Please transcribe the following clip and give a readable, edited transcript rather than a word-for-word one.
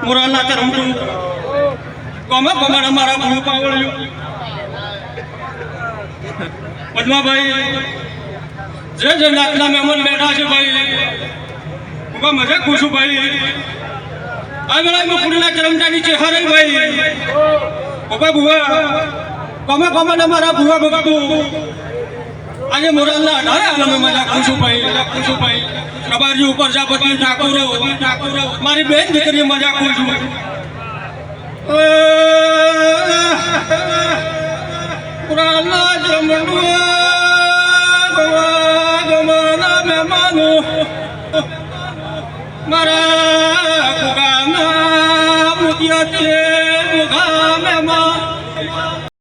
મુરાલા કરમતું comma comma અમારા ભૂ પાવળ્યું પદ્માભાઈ જે નાતના મહેમાન બેઠા છે ભાઈ હું મજા ખુશ છું ભાઈ આ વેળા કુડીના કરમતાની ચેહરે ભાઈ ઓબા ભુવા કોમા કોમા અમારા ભુવા ભગતું આજે મુરાલા અઢારે આલમે મજા ખુશ છું ભાઈ પ્રભારી ઉપર જાપતિ ઠાકોર મારી બેન દીકરી મજા ખુશ છું પુરાના જમણુઆ મહેમાનો મારા કુકાના મુતિયા છે